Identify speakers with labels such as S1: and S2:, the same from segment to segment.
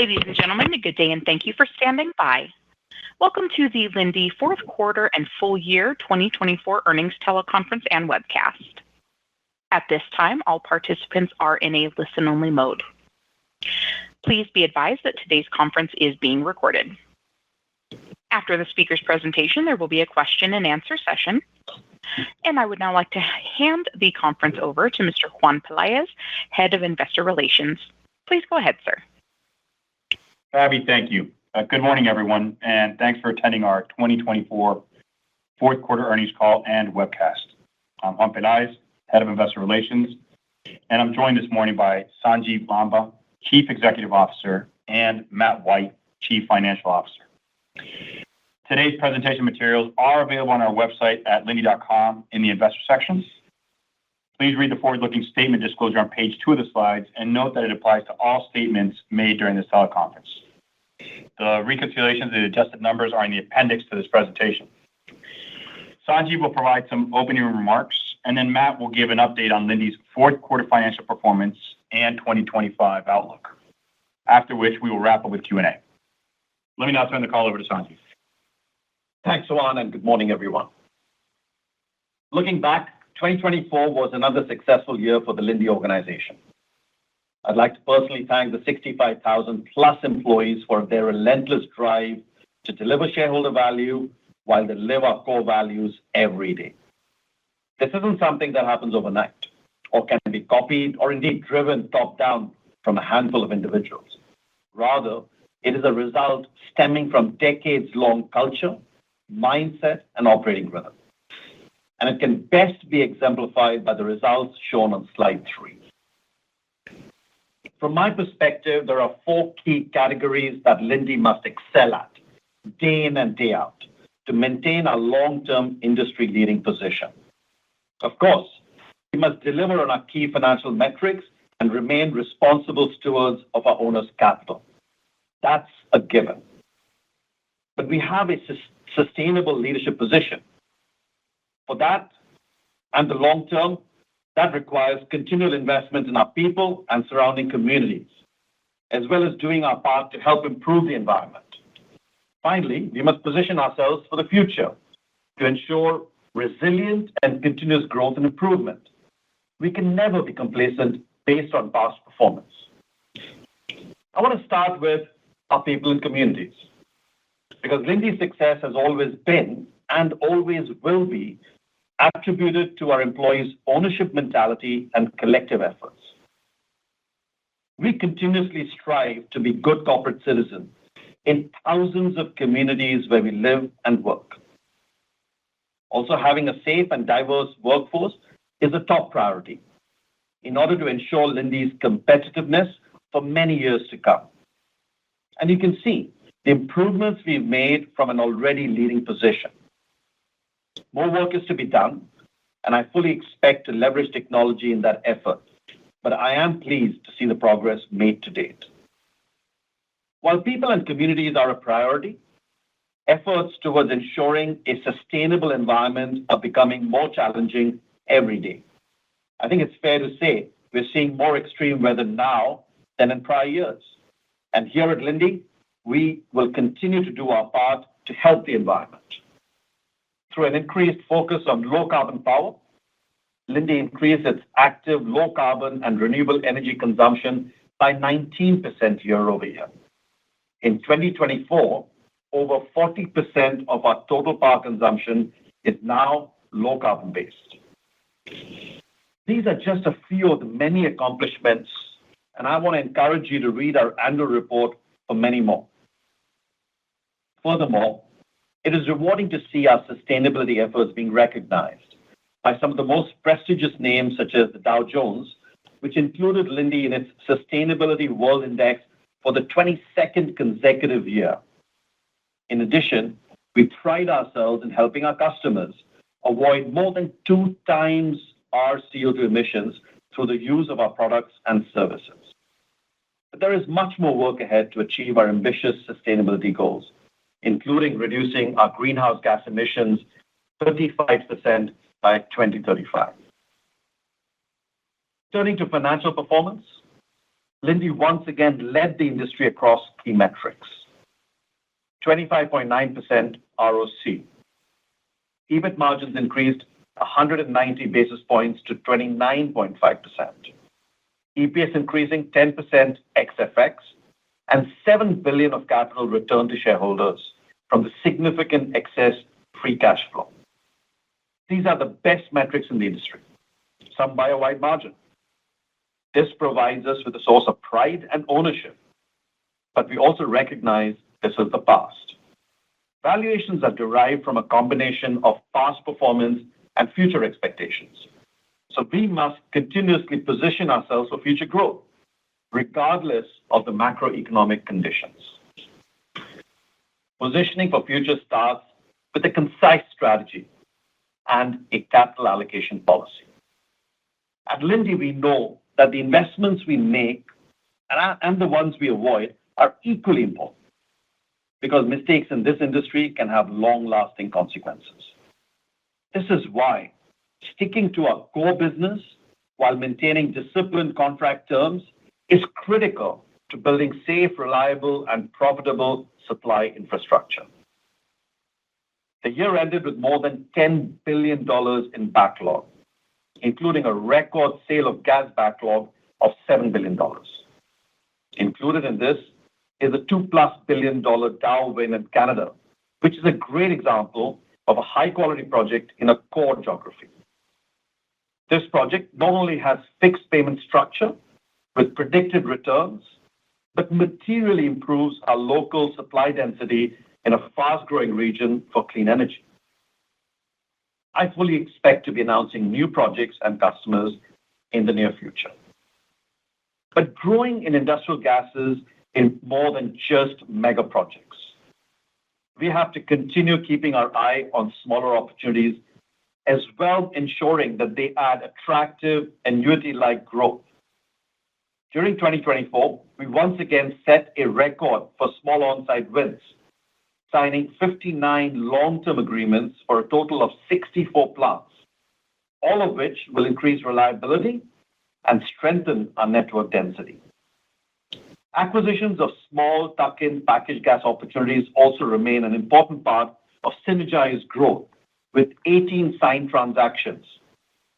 S1: Ladies and gentlemen, good day and thank you for standing by. Welcome to the Linde fourth quarter and full year 2024 earnings teleconference and webcast. At this time, all participants are in a listen-only mode. Please be advised that today's conference is being recorded. After the speaker's presentation, there will be a question-and-answer session. And I would now like to hand the conference over to Mr. Juan Peláez, Head of Investor Relations. Please go ahead, sir.
S2: Abby, thank you. Good morning, everyone, and thanks for attending our 2024 fourth quarter earnings call and webcast. I'm Juan Peláez, Head of Investor Relations, and I'm joined this morning by Sanjiv Lamba, Chief Executive Officer, and Matt White, Chief Financial Officer. Today's presentation materials are available on our website at linde.com in the investor section. Please read the forward-looking statement disclosure on page 2 of the slides and note that it applies to all statements made during this teleconference. The reconciliations and adjusted numbers are in the appendix to this presentation. Sanjiv will provide some opening remarks, and then Matt will give an update on Linde's fourth quarter financial performance and 2025 outlook, after which we will wrap up with Q&A. Let me now turn the call over to Sanjiv.
S3: Thanks, Juan, and good morning, everyone. Looking back, 2024 was another successful year for the Linde organization. I'd like to personally thank the 65,000 plus employees for their relentless drive to deliver shareholder value while they live our core values every day. This isn't something that happens overnight or can be copied or indeed driven top-down from a handful of individuals. Rather, it is a result stemming from decades-long culture, mindset, and operating rhythm. And it can best be exemplified by the results shown on slide 3. From my perspective, there are 4 key categories that Linde must excel at day in and day out to maintain our long-term industry-leading position. Of course, we must deliver on our key financial metrics and remain responsible stewards of our owners' capital. That's a given. But we have a sustainable leadership position. For that and the long term, that requires continual investment in our people and surrounding communities, as well as doing our part to help improve the environment. Finally, we must position ourselves for the future to ensure resilient and continuous growth and improvement. We can never be complacent based on past performance. I want to start with our people and communities, because Linde's success has always been and always will be attributed to our employees' ownership mentality and collective efforts. We continuously strive to be good corporate citizens in thousands of communities where we live and work. Also, having a safe and diverse workforce is a top priority in order to ensure Linde's competitiveness for many years to come. And you can see the improvements we've made from an already leading position. More work is to be done, and I fully expect to leverage technology in that effort, but I am pleased to see the progress made to date. While people and communities are a priority, efforts towards ensuring a sustainable environment are becoming more challenging every day. I think it's fair to say we're seeing more extreme weather now than in prior years. And here at Linde, we will continue to do our part to help the environment. Through an increased focus on low-carbon power, Linde increased its active low-carbon and renewable energy consumption by 19% year-over-year. In 2024, over 40% of our total power consumption is now low-carbon based. These are just a few of the many accomplishments, and I want to encourage you to read our annual report for many more. Furthermore, it is rewarding to see our sustainability efforts being recognized by some of the most prestigious names, such as the Dow Jones, which included Linde in its Sustainability World Index for the 22nd consecutive year. In addition, we pride ourselves in helping our customers avoid more than 2 times our CO2 emissions through the use of our products and services. But there is much more work ahead to achieve our ambitious sustainability goals, including reducing our greenhouse gas emissions 35% by 2035. Turning to financial performance, Linde once again led the industry across key metrics. 25.9% ROC. EBIT margins increased 190 basis points to 29.5%. EPS increasing 10% ex FX, and $7 billion of capital returned to shareholders from the significant excess free cash flow. These are the best metrics in the industry, some by a wide margin. This provides us with a source of pride and ownership, but we also recognize this is the past. Valuations are derived from a combination of past performance and future expectations. So we must continuously position ourselves for future growth, regardless of the macroeconomic conditions. Positioning for future starts with a concise strategy and a capital allocation policy. At Linde, we know that the investments we make and the ones we avoid are equally important, because mistakes in this industry can have long-lasting consequences. This is why sticking to our core business while maintaining disciplined contract terms is critical to building safe, reliable, and profitable supply infrastructure. The year ended with more than $10 billion in backlog, including a record sale of gas backlog of $7 billion. Included in this is a $2+ billion Dow win in Canada, which is a great example of a high-quality project in a core geography. This project not only has fixed payment structure with predicted returns, but materially improves our local supply density in a fast-growing region for clean energy. I fully expect to be announcing new projects and customers in the near future. But growing in industrial gases is more than just mega projects. We have to continue keeping our eye on smaller opportunities, as well ensuring that they add attractive annuity-like growth. During 2024, we once again set a record for small on-site wins, signing 59 long-term agreements for a total of 64 plants, all of which will increase reliability and strengthen our network density. Acquisitions of small tuck-in packaged gas opportunities also remain an important part of synergized growth, with 18 signed transactions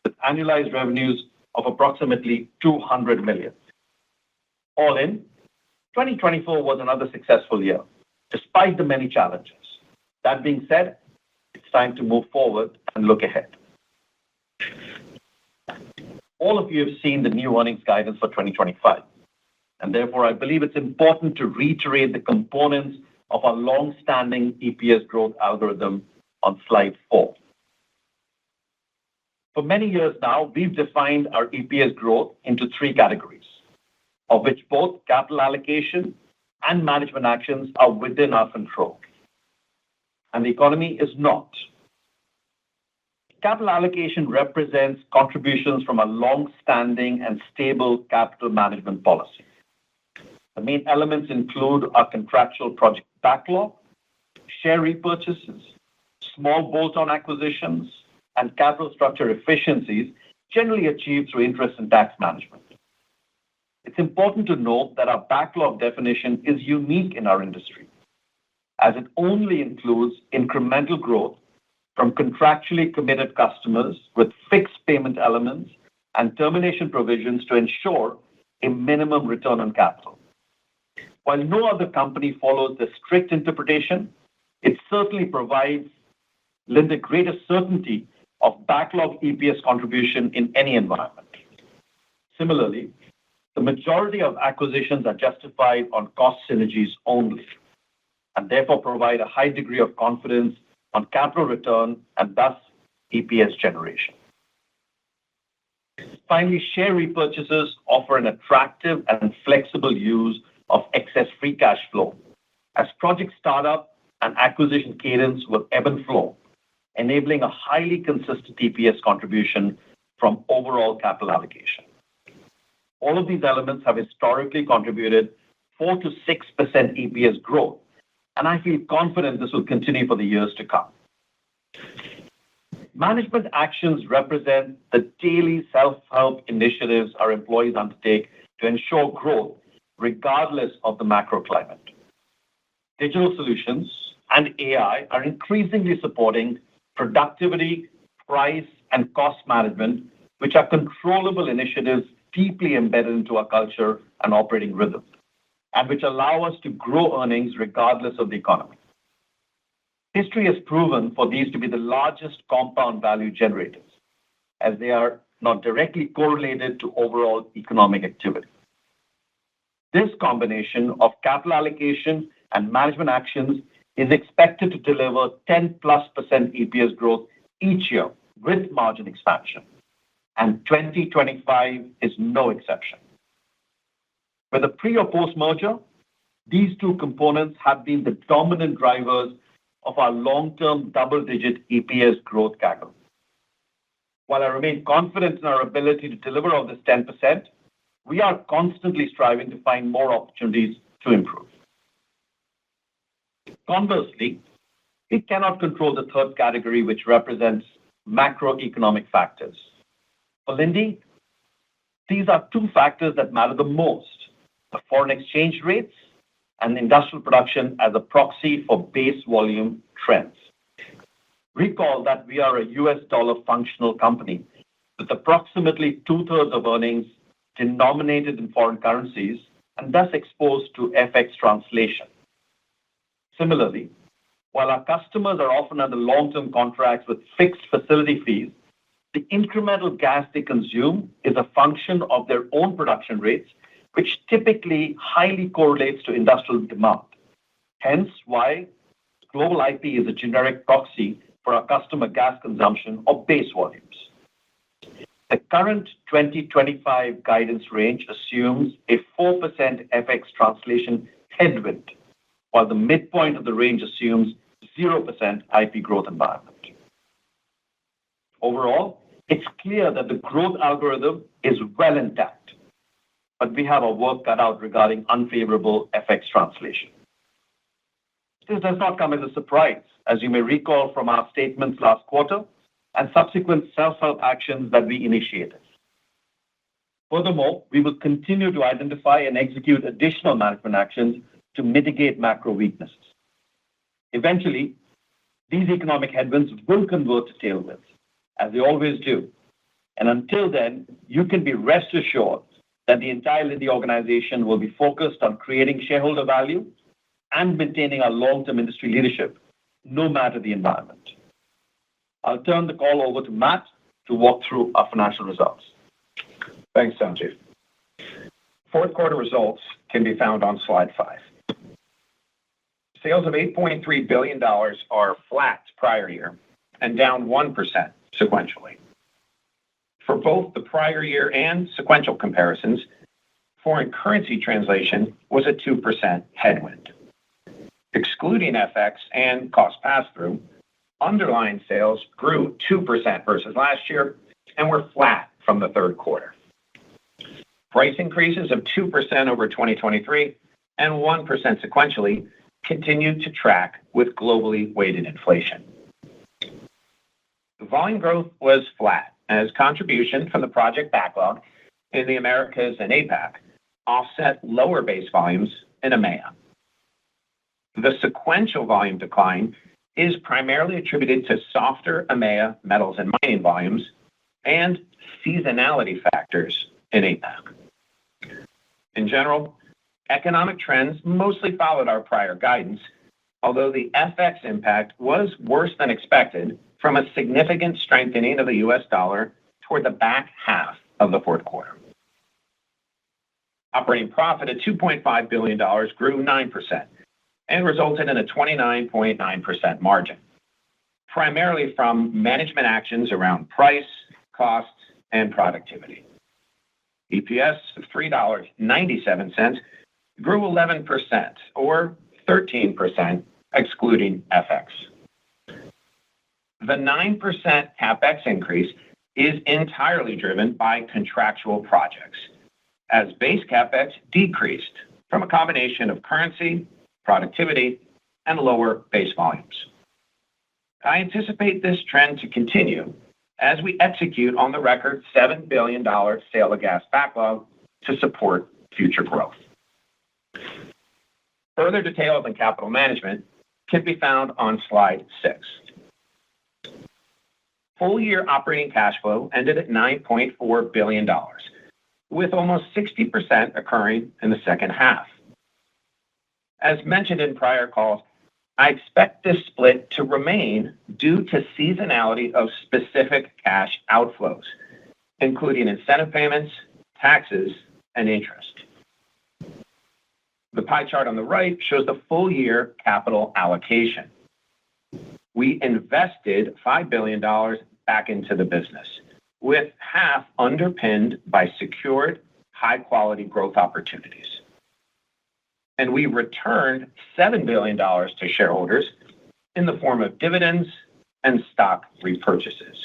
S3: with annualized revenues of approximately $200 million. All in, 2024 was another successful year, despite the many challenges. That being said, it's time to move forward and look ahead. All of you have seen the new earnings guidance for 2025, and therefore I believe it's important to reiterate the components of our long-standing EPS growth algorithm on slide 4. For many years now, we've defined our EPS growth into 3 categories, of which both capital allocation and management actions are within our control, and the economy is not. Capital allocation represents contributions from a long-standing and stable capital management policy. The main elements include our contractual project backlog, share repurchases, small bolt-on acquisitions, and capital structure efficiencies generally achieved through interest and tax management. It's important to note that our backlog definition is unique in our industry, as it only includes incremental growth from contractually committed customers with fixed payment elements and termination provisions to ensure a minimum return on capital. While no other company follows the strict interpretation, it certainly provides Linde greater certainty of backlog EPS contribution in any environment. Similarly, the majority of acquisitions are justified on cost synergies only, and therefore provide a high degree of confidence on capital return and thus EPS generation. Finally, share repurchases offer an attractive and flexible use of excess free cash flow, as project startup and acquisition cadence will ebb and flow, enabling a highly consistent EPS contribution from overall capital allocation. All of these elements have historically contributed 4 to 6% EPS growth, and I feel confident this will continue for the years to come. Management actions represent the daily self-help initiatives our employees undertake to ensure growth regardless of the macroclimate. Digital solutions and AI are increasingly supporting productivity, price, and cost management, which are controllable initiatives deeply embedded into our culture and operating rhythm, and which allow us to grow earnings regardless of the economy. History has proven for these to be the largest compound value generators, as they are not directly correlated to overall economic activity. This combination of capital allocation and management actions is expected to deliver 10+% EPS growth each year with margin expansion, and 2025 is no exception. Whether pre or post-merger, these two components have been the dominant drivers of our long-term double-digit EPS growth CAGR. While I remain confident in our ability to deliver on this 10%, we are constantly striving to find more opportunities to improve. Conversely, we cannot control the third category, which represents macroeconomic factors. For Linde, these are two factors that matter the most: the foreign exchange rates and industrial production as a proxy for base volume trends. Recall that we are a US dollar functional company with approximately 2/3 of earnings denominated in foreign currencies and thus exposed to FX translation. Similarly, while our customers are often under long-term contracts with fixed facility fees, the incremental gas they consume is a function of their own production rates, which typically highly correlates to industrial demand. Hence why global IP is a generic proxy for our customer gas consumption or base volumes. The current 2025 guidance range assumes a 4% FX translation headwind, while the midpoint of the range assumes 0% IP growth environment. Overall, it's clear that the growth algorithm is well intact, but we have our work cut out regarding unfavorable FX translation. This does not come as a surprise, as you may recall from our statements last quarter and subsequent self-help actions that we initiated. Furthermore, we will continue to identify and execute additional management actions to mitigate macro weaknesses. Eventually, these economic headwinds will convert to tailwinds, as they always do. And until then, you can be rest assured that the entire Linde organization will be focused on creating shareholder value and maintaining our long-term industry leadership, no matter the environment. I'll turn the call over to Matt to walk through our financial results.
S4: Thanks, Sanjiv. Fourth quarter results can be found on slide 5. Sales of $8.3 billion are flat prior year and down 1% sequentially. For both the prior year and sequential comparisons, foreign currency translation was a 2% headwind. Excluding FX and cost pass-through, underlying sales grew 2% versus last year and were flat from the third quarter. Price increases of 2% over 2023 and 1% sequentially continued to track with globally weighted inflation. The volume growth was flat as contribution from the project backlog in the Americas and APAC offset lower base volumes in EMEA. The sequential volume decline is primarily attributed to softer EMEA metals and mining volumes and seasonality factors in APAC. In general, economic trends mostly followed our prior guidance, although the FX impact was worse than expected from a significant strengthening of the US dollar toward the back half of the fourth quarter. Operating profit at $2.5 billion grew 9% and resulted in a 29.9% margin, primarily from management actions around price, costs, and productivity. EPS of $3.97 grew 11%, or 13% excluding FX. The 9% CapEx increase is entirely driven by contractual projects, as base CapEx decreased from a combination of currency, productivity, and lower base volumes. I anticipate this trend to continue as we execute on the record $7 billion sale of gas backlog to support future growth. Further details on capital management can be found on slide 6. Full-year operating cash flow ended at $9.4 billion, with almost 60% occurring in the second half. As mentioned in prior calls, I expect this split to remain due to seasonality of specific cash outflows, including incentive payments, taxes, and interest. The pie chart on the right shows the full-year capital allocation. We invested $5 billion back into the business, with half underpinned by secured, high-quality growth opportunities. And we returned $7 billion to shareholders in the form of dividends and stock repurchases.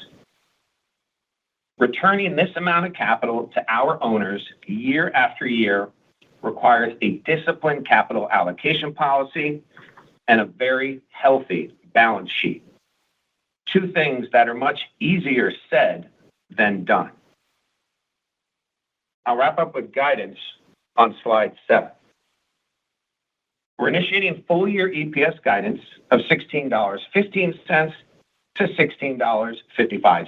S4: Returning this amount of capital to our owners year after year requires a disciplined capital allocation policy and a very healthy balance sheet. Two things that are much easier said than done. I'll wrap up with guidance on slide 7. We're initiating full-year EPS guidance of $16.15 to $16.55,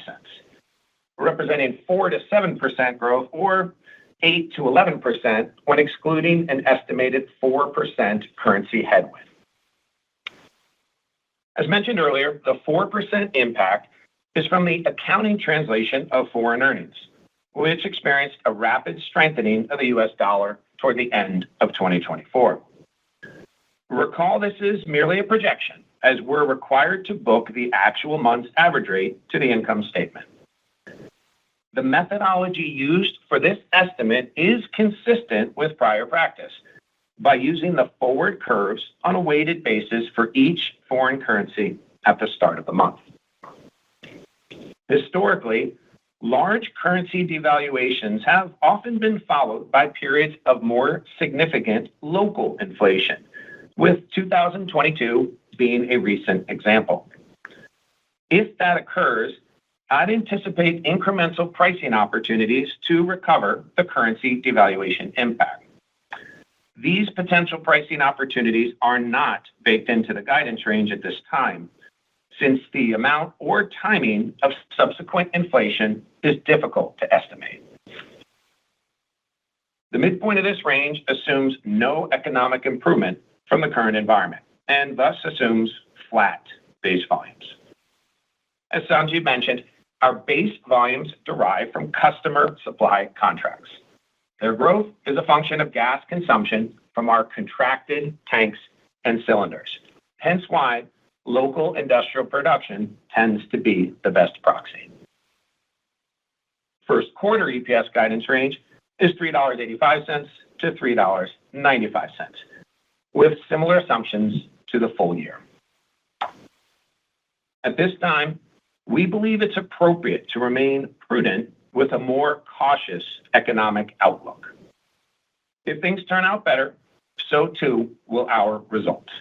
S4: representing 4 to 7% growth or 8 to 11% when excluding an estimated 4% currency headwind. As mentioned earlier, the 4% impact is from the accounting translation of foreign earnings, which experienced a rapid strengthening of the US dollar toward the end of 2024. Recall this is merely a projection, as we're required to book the actual month's average rate to the income statement. The methodology used for this estimate is consistent with prior practice by using the forward curves on a weighted basis for each foreign currency at the start of the month. Historically, large currency devaluations have often been followed by periods of more significant local inflation, with 2022 being a recent example. If that occurs, I'd anticipate incremental pricing opportunities to recover the currency devaluation impact. These potential pricing opportunities are not baked into the guidance range at this time, since the amount or timing of subsequent inflation is difficult to estimate. The midpoint of this range assumes no economic improvement from the current environment, and thus assumes flat base volumes. As Sanjiv mentioned, our base volumes derive from customer supply contracts. Their growth is a function of gas consumption from our contracted tanks and cylinders, hence why local industrial production tends to be the best proxy. First quarter EPS guidance range is $3.85 to $3.95, with similar assumptions to the full year. At this time, we believe it's appropriate to remain prudent with a more cautious economic outlook. If things turn out better, so too will our results.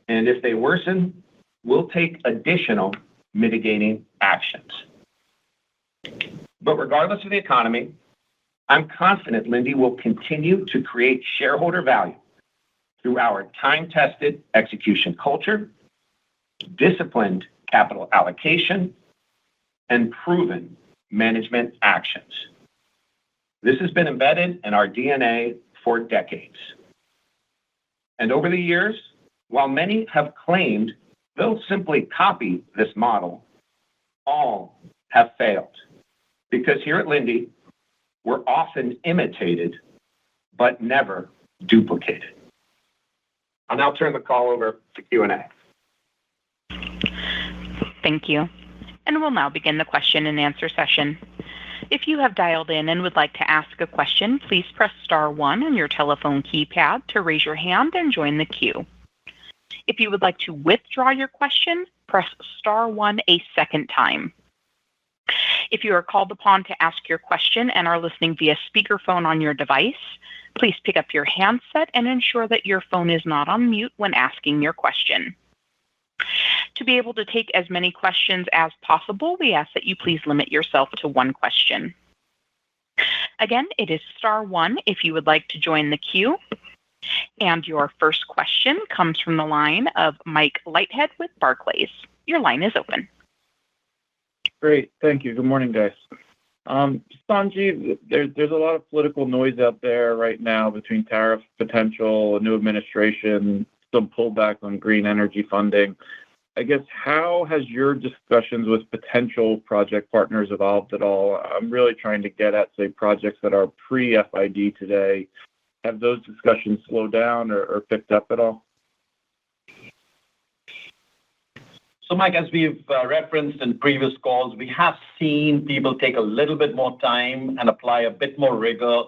S4: And if they worsen, we'll take additional mitigating actions. But regardless of the economy, I'm confident Linde will continue to create shareholder value through our time-tested execution culture, disciplined capital allocation, and proven management actions. This has been embedded in our DNA for decades. And over the years, while many have claimed they'll simply copy this model, all have failed. Because here at Linde, we're often imitated, but never duplicated. I'll now turn the call over to Q&A.
S1: Thank you. And we'll now begin the question and answer session. If you have dialed in and would like to ask a question, please press star 1 on your telephone keypad to raise your hand and join the queue. If you would like to withdraw your question, press star 1 a second time. If you are called upon to ask your question and are listening via speakerphone on your device, please pick up your handset and ensure that your phone is not on mute when asking your question. To be able to take as many questions as possible, we ask that you please limit yourself to one question. Again, it is star 1 if you would like to join the queue. And your first question comes from the line of Mike Leithead with Barclays. Your line is open.
S5: Great. Thank you. Good morning, guys. Sanjiv, there's a lot of political noise out there right now between tariff potential, a new administration, some pullback on green energy funding. I guess, how has your discussions with potential project partners evolved at all? I'm really trying to get at, say, projects that are pre-FID today. Have those discussions slowed down or picked up at all?
S3: So, Mike, as we've referenced in previous calls, we have seen people take a little bit more time and apply a bit more rigor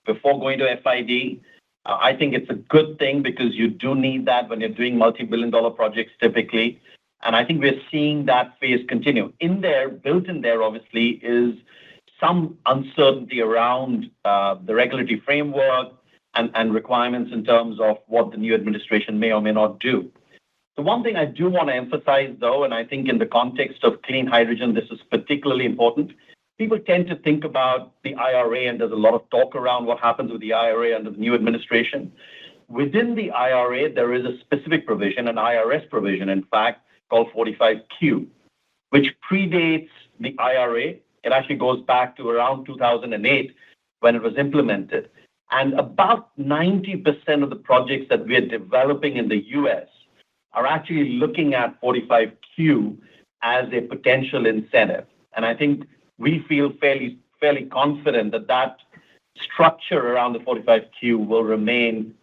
S3: before going to FID. I think it's a good thing because you do need that when you're doing multi-billion-dollar projects typically. And I think we're seeing that phase continue. Built in there, obviously, is some uncertainty around the regulatory framework and requirements in terms of what the new administration may or may not do. The one thing I do want to emphasize, though, and I think in the context of clean hydrogen, this is particularly important. People tend to think about the IRA, and there's a lot of talk around what happens with the IRA under the new administration. Within the IRA, there is a specific provision, an IRS provision, in fact, called 45Q, which predates the IRA. It actually goes back to around 2008 when it was implemented. And about 90% of the projects that we are developing in the U.S. are actually looking at 45Q as a potential incentive. And I think we feel fairly confident that that structure around the 45Q will remain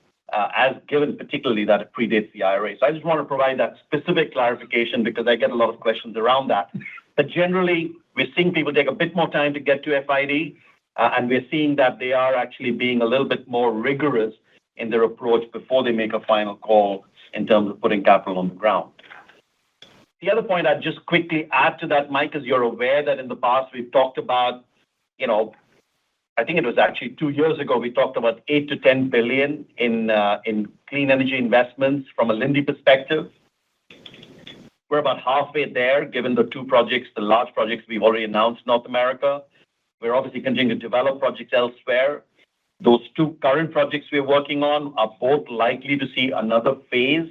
S3: as given, particularly that it predates the IRA. So I just want to provide that specific clarification because I get a lot of questions around that. But generally, we're seeing people take a bit more time to get to FID, and we're seeing that they are actually being a little bit more rigorous in their approach before they make a final call in terms of putting capital on the ground. The other point I'd just quickly add to that, Mike, is you're aware that in the past we've talked about, I think it was actually 2 years ago, we talked about 8 to 10 billion in clean energy investments from a Linde perspective. We're about halfway there, given the two projects, the large projects we've already announced in North America. We're obviously continuing to develop projects elsewhere. Those two current projects we're working on are both likely to see another phase,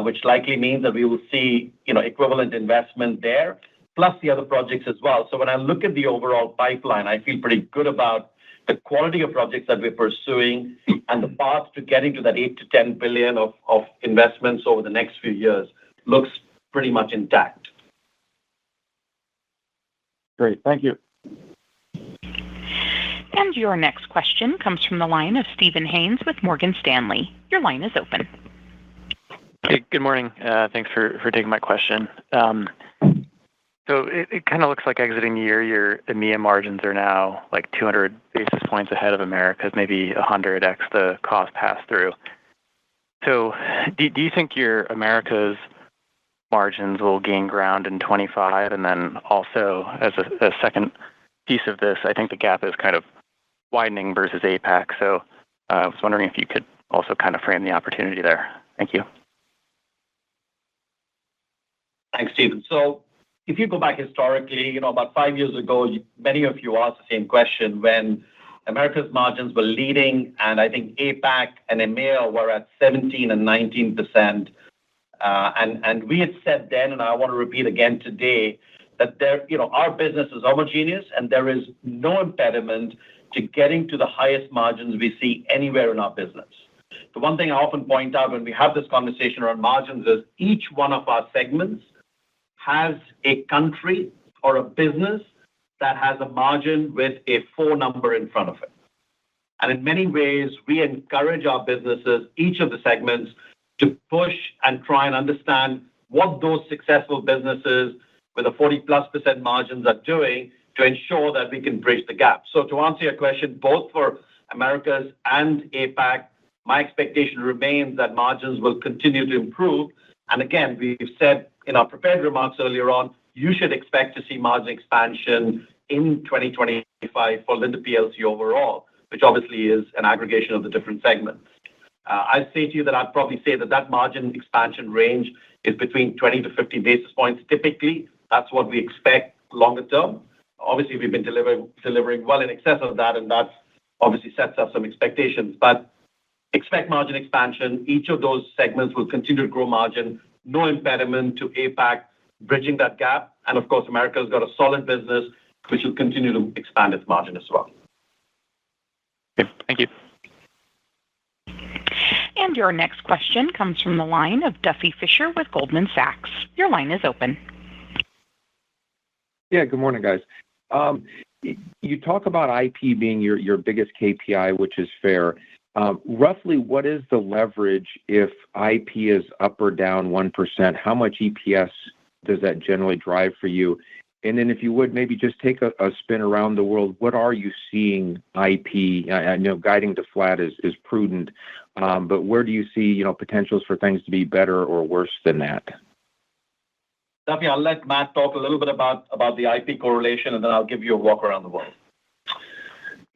S3: which likely means that we will see, equivalent investment there, plus the other projects as well. So when I look at the overall pipeline, I feel pretty good about the quality of projects that we're pursuing and the path to getting to that 8 to 10 billion of investments over the next few years looks pretty much intact.
S5: Great. Thank you.
S1: And your next question comes from the line of Stephen Haynes with Morgan Stanley. Your line is open.
S6: Hey, good morning. Thanks for taking my question. So it kind of looks like exiting the year, your EMEA margins are now like 200 basis points ahead of America's, maybe 100x the cost pass-through. So do you think your America's margins will gain ground in 25? And then also, as a second piece of this, I think the gap is kind of widening versus APAC. So I was wondering if you could also kind of frame the opportunity there. Thank you.
S3: Thanks, Stephen. So if you go back historically, about 5 years ago, many of you asked the same question when America's margins were leading, and I think APAC and EMEA were at 17 and 19%. And we had said then, and I want to repeat again today, that our business is homogeneous, and there is no impediment to getting to the highest margins we see anywhere in our business. The one thing I often point out when we have this conversation around margins is each one of our segments has a country or a business that has a margin with a 4 number in front of it. And in many ways, we encourage our businesses, each of the segments, to push and try and understand what those successful businesses with a 40+% margins are doing to ensure that we can bridge the gap. So to answer your question, both for Americas and APAC, my expectation remains that margins will continue to improve. And again, we've said in our prepared remarks earlier on, you should expect to see margin expansion in 2025 for Linde PLC overall, which obviously is an aggregation of the different segments. I'd say to you that I'd probably say that margin expansion range is between 20 to 50 basis points. Typically, that's what we expect longer term. Obviously, we've been delivering well in excess of that, and that obviously sets up some expectations. But expect margin expansion. Each of those segments will continue to grow margin. No impediment to APAC bridging that gap. And of course, America's got a solid business, which will continue to expand its margin as well.
S6: Okay, thank you.
S1: And your next question comes from the line of Duffy Fisher with Goldman Sachs. Your line is open.
S7: Yeah, good morning, guys. You talk about IP being your biggest KPI, which is fair. Roughly, what is the leverage if IP is up or down 1%? How much EPS does that generally drive for you? And then if you would, maybe just take a spin around the world. What are you seeing IP? I know guiding to flat is prudent, but where do you see potentials for things to be better or worse than that?
S3: Duffy, I'll let Matt talk a little bit about the IP correlation, and then I'll give you a walk around the world.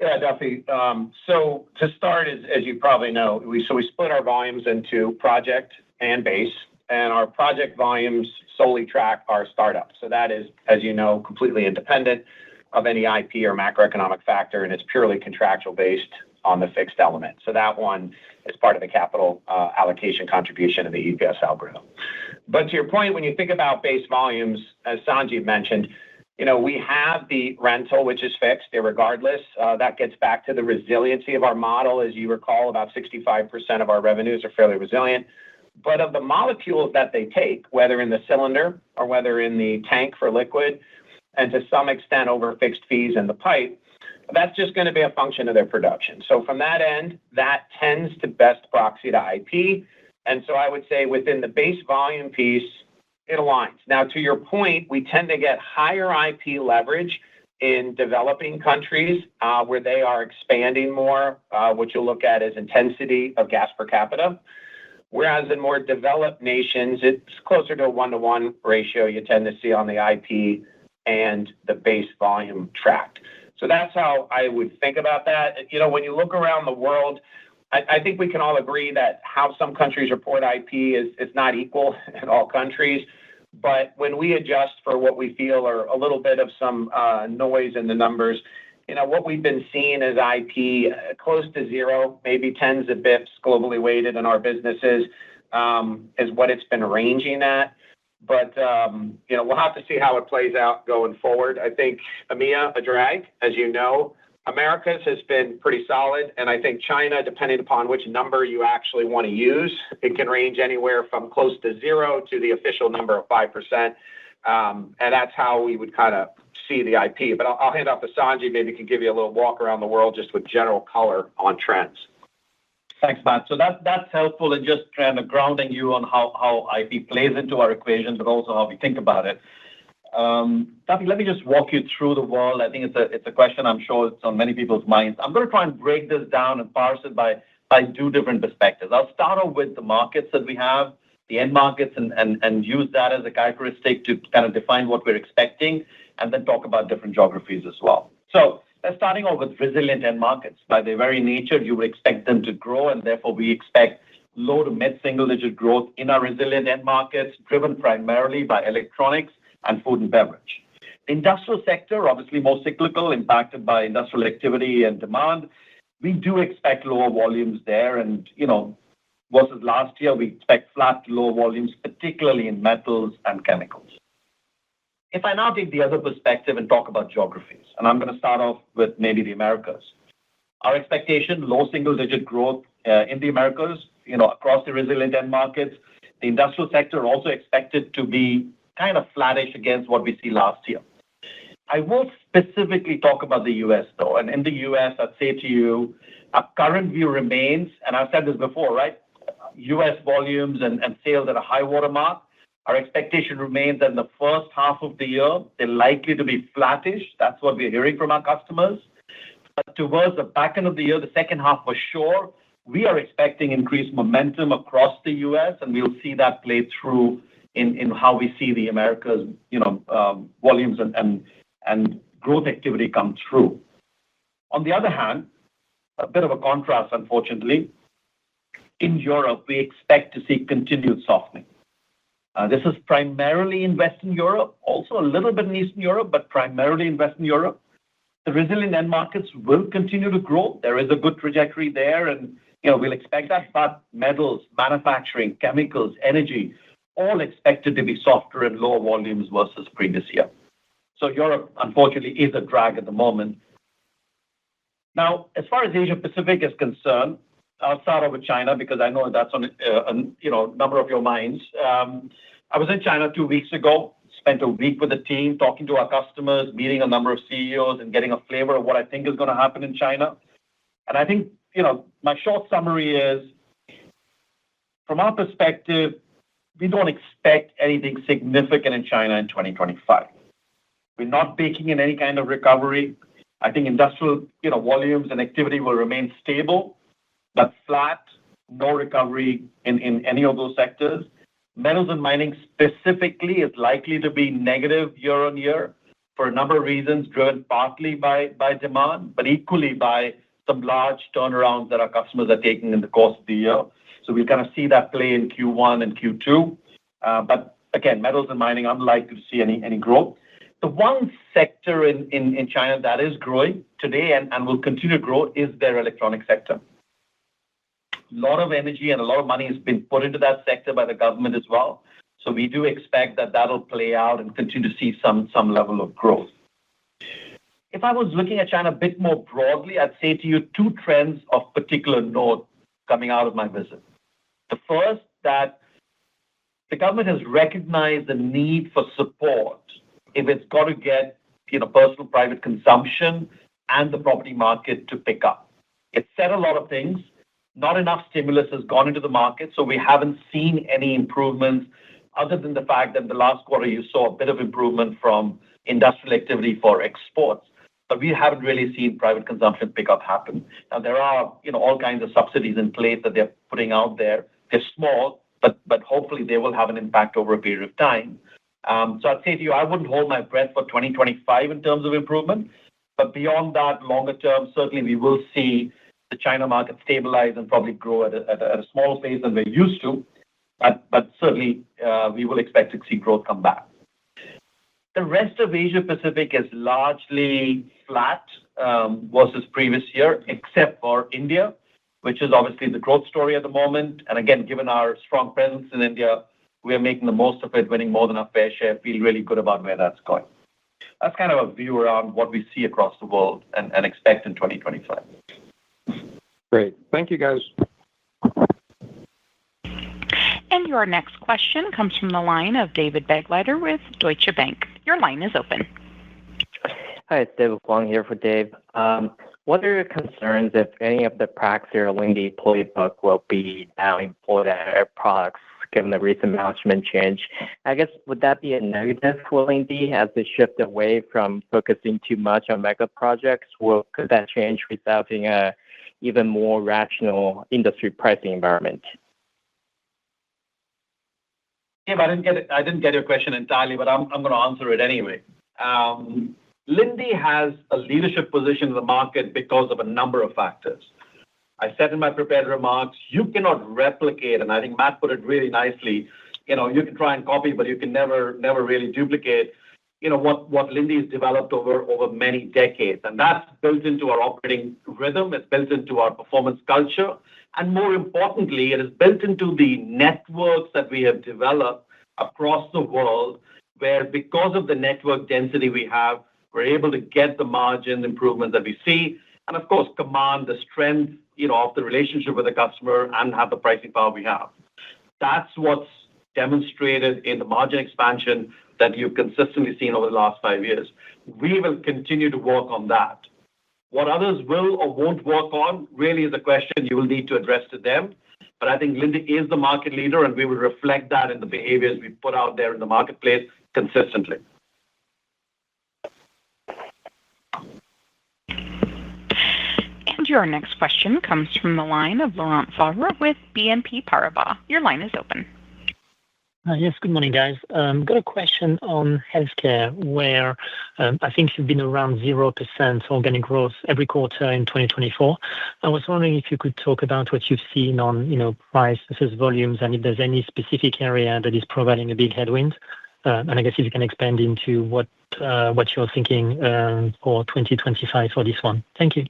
S4: Yeah, Duffy. So to start, as you probably know, we split our volumes into project and base, and our project volumes solely track our startup. So that is, as you know, completely independent of any IP or macroeconomic factor, and it's purely contractual based on the fixed element. So that one is part of the capital allocation contribution of the EPS algorithm. But to your point, when you think about base volumes, as Sanjiv mentioned, we have the rental, which is fixed irregardless. That gets back to the resiliency of our model. As you recall, about 65% of our revenues are fairly resilient. But of the molecules that they take, whether in the cylinder or whether in the tank for liquid, and to some extent over fixed fees in the pipe, that's just going to be a function of their production. So from that end, that tends to best proxy to IP. And so I would say within the base volume piece, it aligns. Now, to your point, we tend to get higher IP leverage in developing countries where they are expanding more, what you'll look at as intensity of gas per capita. Whereas in more developed nations, it's closer to a 1-to-1 ratio you tend to see on the IP and the base volume tracked. So that's how I would think about that. When you look around the world, I think we can all agree that how some countries report IP is not equal in all countries. But when we adjust for what we feel are a little bit of some noise in the numbers, what we've been seeing is IP close to zero, maybe tens of bips globally weighted in our businesses is what it's been ranging at. But, we'll have to see how it plays out going forward. I think EMEA, a drag, as you know. Americas has been pretty solid. And I think China, depending upon which number you actually want to use, it can range anywhere from close to zero to the official number of 5%. And that's how we would kind of see the IP. But I'll hand off to Sanjiv, maybe can give you a little walk around the world just with general color on trends.
S3: Thanks, Matt. So that's helpful in just kind of grounding you on how IP plays into our equation, but also how we think about it. Duffy, let me just walk you through the world. I think it's a question I'm sure it's on many people's minds. I'm going to try and break this down and parse it by two different perspectives. I'll start off with the markets that we have, the end markets, and use that as a characteristic to kind of define what we're expecting, and then talk about different geographies as well. So starting off with resilient end markets. By their very nature, you would expect them to grow, and therefore we expect low to mid-single-digit growth in our resilient end markets, driven primarily by electronics and food and beverage. The industrial sector, obviously more cyclical, impacted by industrial activity and demand. We do expect lower volumes there, and versus last year, we expect flat to lower volumes, particularly in metals and chemicals. If I now take the other perspective and talk about geographies, and I'm going to start off with maybe the Americas. Our expectation, low single-digit growth in the Americas, across the resilient end markets. The industrial sector also expected to be kind of flattish against what we see last year. I will specifically talk about the U.S. though, and in the U.S., I'd say to you, our current view remains, and I've said this before, right? U.S. volumes and sales at a high watermark. Our expectation remains that in the first half of the year, they're likely to be flattish. That's what we're hearing from our customers. But towards the back end of the year, the second half for sure, we are expecting increased momentum across the U.S., and we'll see that play through in how we see the Americas, volumes and growth activity come through. On the other hand, a bit of a contrast, unfortunately. In Europe, we expect to see continued softening. This is primarily in Western Europe, also a little bit in Eastern Europe, but primarily in Western Europe. The resilient end markets will continue to grow. There is a good trajectory there, and we'll expect that, but metals, manufacturing, chemicals, energy, all expected to be softer and lower volumes versus previous year. So Europe, unfortunately, is a drag at the moment. Now, as far as Asia Pacific is concerned, I'll start off with China because I know that's on a number of your minds. I was in China 2 weeks ago, spent a week with the team, talking to our customers, meeting a number of CEOs, and getting a flavor of what I think is going to happen in China. And I think, my short summary is, from our perspective, we don't expect anything significant in China in 2025. We're not baking in any kind of recovery. I think industrial, volumes and activity will remain stable, but flat, no recovery in any of those sectors. Metals and mining specifically is likely to be negative year on year for a number of reasons, driven partly by demand, but equally by some large turnarounds that our customers are taking in the course of the year. So we'll kind of see that play in Q1 and Q2. But again, metals and mining, unlikely to see any growth. The one sector in China that is growing today and will continue to grow is their electronic sector. A lot of energy and a lot of money has been put into that sector by the government as well. So we do expect that that'll play out and continue to see some level of growth. If I was looking at China a bit more broadly, I'd say to you two trends of particular note coming out of my visit. The first, that the government has recognized the need for support if it's got to get personal private consumption and the property market to pick up. It said a lot of things. Not enough stimulus has gone into the market, so we haven't seen any improvements other than the fact that the last quarter you saw a bit of improvement from industrial activity for exports. But we haven't really seen private consumption pickup happen. Now, there are all kinds of subsidies in place that they're putting out there. They're small, but hopefully they will have an impact over a period of time. So I'd say to you, I wouldn't hold my breath for 2025 in terms of improvement. But beyond that, longer term, certainly we will see the China market stabilize and probably grow at a smaller pace than we're used to. But certainly we will expect to see growth come back. The rest of Asia Pacific is largely flat versus previous year, except for India, which is obviously the growth story at the moment. And again, given our strong presence in India, we are making the most of it, winning more than our fair share, feel really good about where that's going. That's kind of a view around what we see across the world and expect in 2025.
S7: Great. Thank you, guys.
S1: And your next question comes from the line of David Begleiter with Deutsche Bank. Your line is open.
S8: Hi, it's David Huang here for Dave. What are your concerns if any of the Praxair Linde playbook will be now employed at Air Products given the recent management change? I guess, would that be a negative for Linde as they shift away from focusing too much on mega projects? Or could that change resulting in an even more rational industry pricing environment?
S3: Yeah, I didn't get your question entirely, but I'm going to answer it anyway. Linde has a leadership position in the market because of a number of factors. I said in my prepared remarks, you cannot replicate, and I think Matt put it really nicely, you can try and copy, but you can never really duplicate, what Linde has developed over many decades. And that's built into our operating rhythm. It's built into our performance culture. And more importantly, it is built into the networks that we have developed across the world, where because of the network density we have, we're able to get the margin improvement that we see. And of course, command the strength, of the relationship with the customer and have the pricing power we have. That's what's demonstrated in the margin expansion that you've consistently seen over the last 5 years. We will continue to work on that. What others will or won't work on really is a question you will need to address to them. But I think Linde is the market leader, and we will reflect that in the behaviors we put out there in the marketplace consistently.
S1: And your next question comes from the line of Laurent Favre with BNP Paribas. Your line is open.
S9: Yes, good morning, guys. Got a question on healthcare, where I think you've been around 0% organic growth every quarter in 2024. I was wondering if you could talk about what you've seen on, price versus volumes, and if there's any specific area that is providing a big headwind. And I guess if you can expand into what you're thinking for 2025 for this one. Thank you.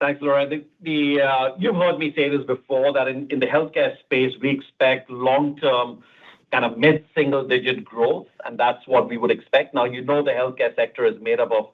S3: Thanks, Laura. I think you've heard me say this before, that in the healthcare space, we expect long-term kind of mid-single-digit growth, and that's what we would expect. Now, the healthcare sector is made up of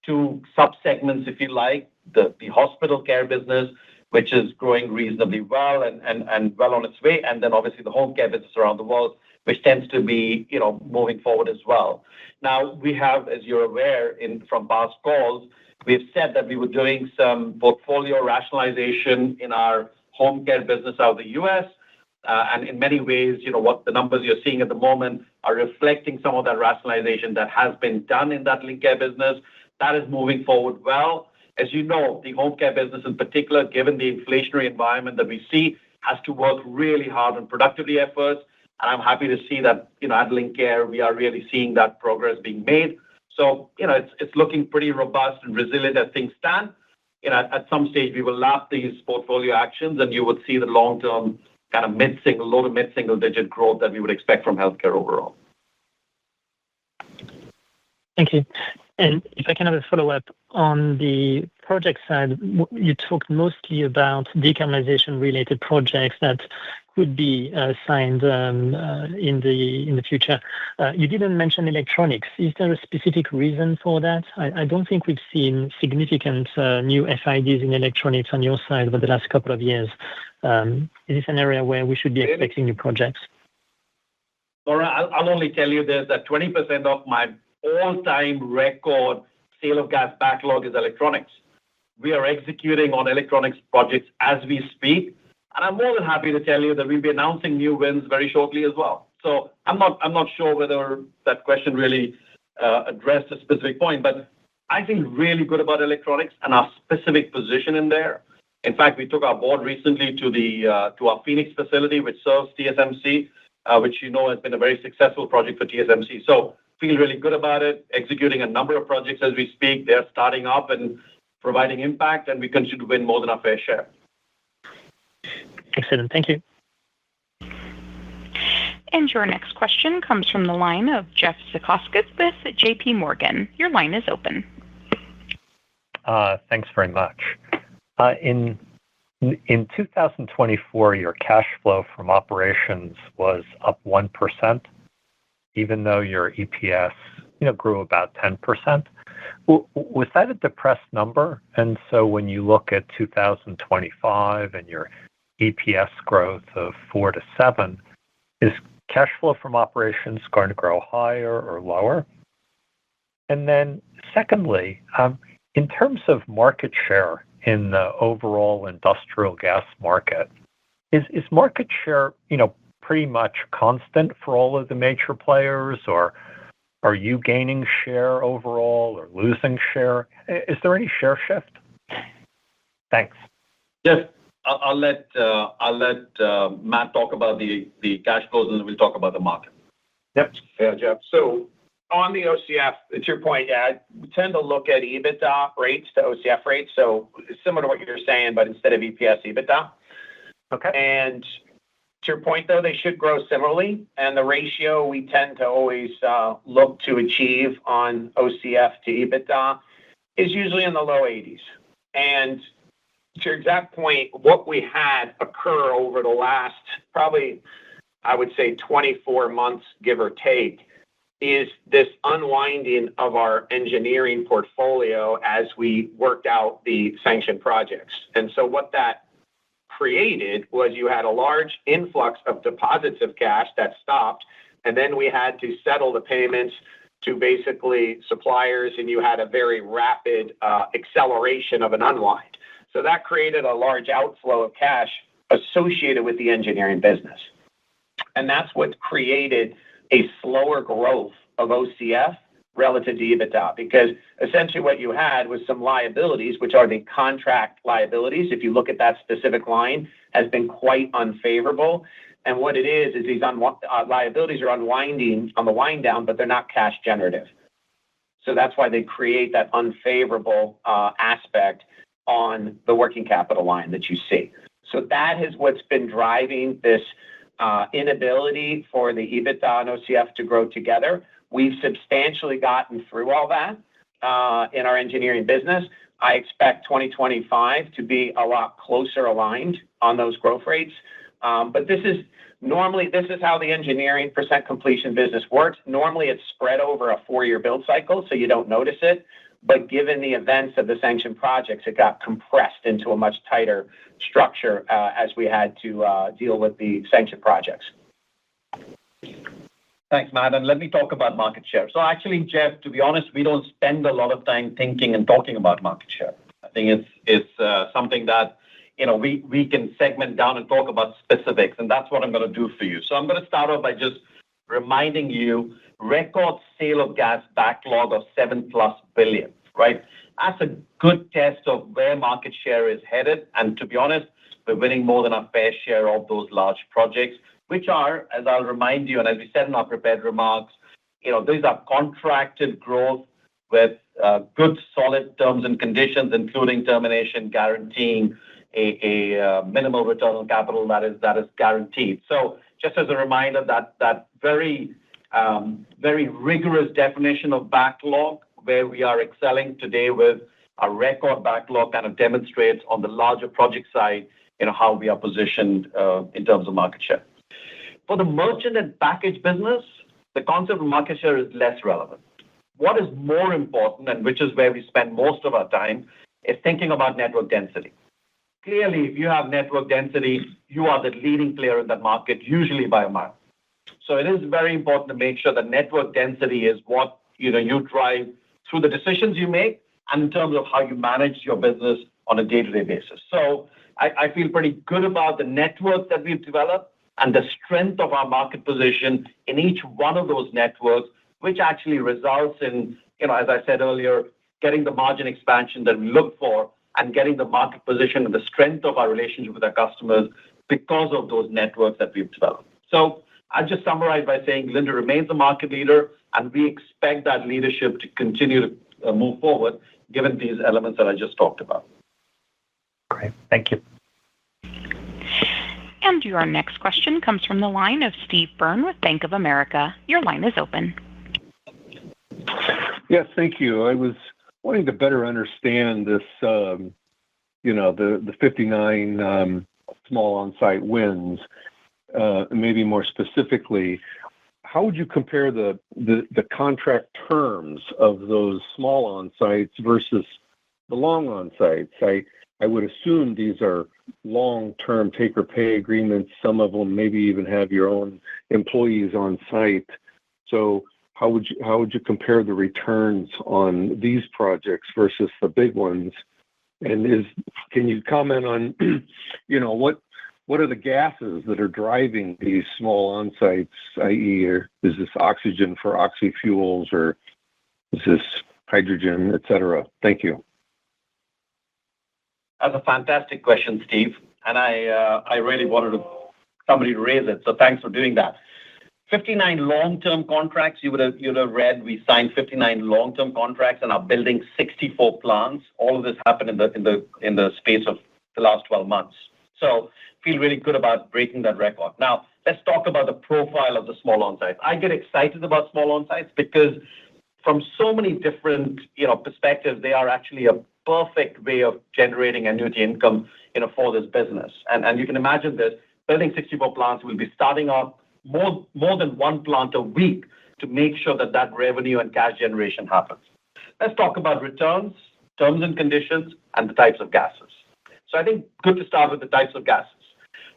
S3: two subsegments, if you like, the hospital care business, which is growing reasonably well and well on its way, and then obviously the home care business around the world, which tends to be moving forward as well. Now, we have, as you're aware from past calls, we've said that we were doing some portfolio rationalization in our home care business out of the U.S. And in many ways, what the numbers you're seeing at the moment are reflecting some of that rationalization that has been done in that LIN care business. That is moving forward well. As you know, the home care business in particular, given the inflationary environment that we see, has to work really hard on productivity efforts. And I'm happy to see that, at LIN care, we are really seeing that progress being made. So, it's looking pretty robust and resilient as things stand. At some stage, we will lap these portfolio actions, and you would see the long-term kind of low to mid-single-digit growth that we would expect from healthcare overall.
S9: Thank you. And if I can have a follow-up on the project side, you talked mostly about decarbonization-related projects that could be signed in the future. You didn't mention electronics. Is there a specific reason for that? I don't think we've seen significant new FIDs in electronics on your side over the last couple of years. Is this an area where we should be expecting new projects?
S3: Laura, I'll only tell you this, that 20% of my all-time record sale of gas backlog is electronics. We are executing on electronics projects as we speak, and I'm more than happy to tell you that we'll be announcing new wins very shortly as well. So I'm not sure whether that question really addressed a specific point, but I feel really good about electronics and our specific position in there. In fact, we took our board recently to our Phoenix facility, which serves TSMC, which has been a very successful project for TSMC. So feel really good about it, executing a number of projects as we speak. They're starting up and providing impact, and we continue to win more than our fair share.
S9: Excellent. Thank you.
S1: And your next question comes from the line of Jeff Zekauskas with J.P. Morgan. Your line is open.
S10: Thanks very much. In 2024, your cash flow from operations was up 1%, even though your EPS, grew about 10%. Was that a depressed number? And so when you look at 2025 and your EPS growth of 4 to 7, is cash flow from operations going to grow higher or lower? And then secondly, in terms of market share in the overall industrial gas market, is market share, pretty much constant for all of the major players, or are you gaining share overall or losing share? Is there any share shift? Thanks.
S3: Yes, I'll let Matt talk about the cash flows, and then we'll talk about the market.
S4: Yep. Yeah, Jeff. So on the OCF, to your point, we tend to look at EBITDA rates to OCF rates. So similar to what you're saying, but instead of EPS, EBITDA.
S10: Okay.
S4: And to your point, though, they should grow similarly. And the ratio we tend to always look to achieve on OCF to EBITDA is usually in the low 80s. And to your exact point, what we had occur over the last probably, I would say, 24 months, give or take, is this unwinding of our engineering portfolio as we worked out the sanctioned projects. And so what that created was you had a large influx of deposits of cash that stopped, and then we had to settle the payments to basically suppliers, and you had a very rapid acceleration of an unwind. So that created a large outflow of cash associated with the engineering business. And that's what created a slower growth of OCF relative to EBITDA, because essentially what you had was some liabilities, which are the contract liabilities. If you look at that specific line, has been quite unfavorable. And what it is these liabilities are unwinding on the wind down, but they're not cash generative. So that's why they create that unfavorable aspect on the working capital line that you see. So that is what's been driving this inability for the EBITDA and OCF to grow together. We've substantially gotten through all that in our engineering business. I expect 2025 to be a lot closer aligned on those growth rates. But this is how the engineering percent completion business works. Normally, it's spread over a 4-year build cycle, so you don't notice it. But given the events of the sanctioned projects, it got compressed into a much tighter structure as we had to deal with the sanctioned projects.
S3: Thanks, Matt. And let me talk about market share. So actually, Jeff, to be honest, we don't spend a lot of time thinking and talking about market share. I think it's something that we can segment down and talk about specifics, and that's what I'm going to do for you. So I'm going to start off by just reminding you record sale of gas backlog of $7+ billion, right? That's a good test of where market share is headed. And to be honest, we're winning more than our fair share of those large projects, which are, as I'll remind you, and as we said in our prepared remarks, these are contracted growth with good, solid terms and conditions, including termination guaranteeing a minimal return on capital that is guaranteed. So just as a reminder, that very rigorous definition of backlog, where we are excelling today with a record backlog, kind of demonstrates on the larger project side, how we are positioned in terms of market share. For the merchant and package business, the concept of market share is less relevant. What is more important, and which is where we spend most of our time, is thinking about network density. Clearly, if you have network density, you are the leading player in that market, usually by a mile. So it is very important to make sure that network density is what you drive through the decisions you make and in terms of how you manage your business on a day-to-day basis. So I feel pretty good about the network that we've developed and the strength of our market position in each one of those networks, which actually results in, as I said earlier, getting the margin expansion that we look for and getting the market position and the strength of our relationship with our customers because of those networks that we've developed. So I'll just summarize by saying Linde remains a market leader, and we expect that leadership to continue to move forward given these elements that I just talked about.
S10: Great. Thank you.
S1: And your next question comes from the line of Steve Byrne with Bank of America. Your line is open.
S11: Yes, thank you. I was wanting to better understand this, the 59 small on-site wins. Maybe more specifically, how would you compare the contract terms of those small on-sites versus the long on-sites? I would assume these are long-term take-or-pay agreements. Some of them maybe even have your own employees on site. So how would you compare the returns on these projects versus the big ones? And can you comment on, what are the gases that are driving these small on-sites, i.e., is this oxygen for oxy-fuels or is this hydrogen, et cetera? Thank you.
S3: That's a fantastic question, Steve. And I really wanted somebody to raise it. So thanks for doing that. 59 long-term contracts. You would have read we signed 59 long-term contracts and are building 64 plants. All of this happened in the space of the last 12 months. So feel really good about breaking that record. Now, let's talk about the profile of the small on-sites. I get excited about small on-sites because from so many different perspectives, they are actually a perfect way of generating annuity income for this business. And you can imagine this, building 64 plants will be starting up more than one plant a week to make sure that revenue and cash generation happens. Let's talk about returns, terms and conditions, and the types of gases. So I think good to start with the types of gases.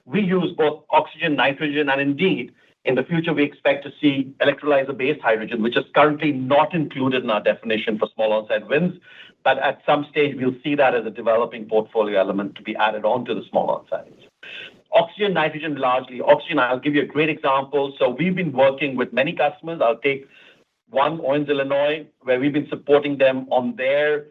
S3: We use both oxygen, nitrogen, and indeed, in the future, we expect to see electrolyzer-based hydrogen, which is currently not included in our definition for small on-site wins. But at some stage, we'll see that as a developing portfolio element to be added on to the small on-sites. Oxygen, nitrogen, largely. Oxygen, I'll give you a great example. So we've been working with many customers. I'll take one, Owens, Illinois, where we've been supporting them on their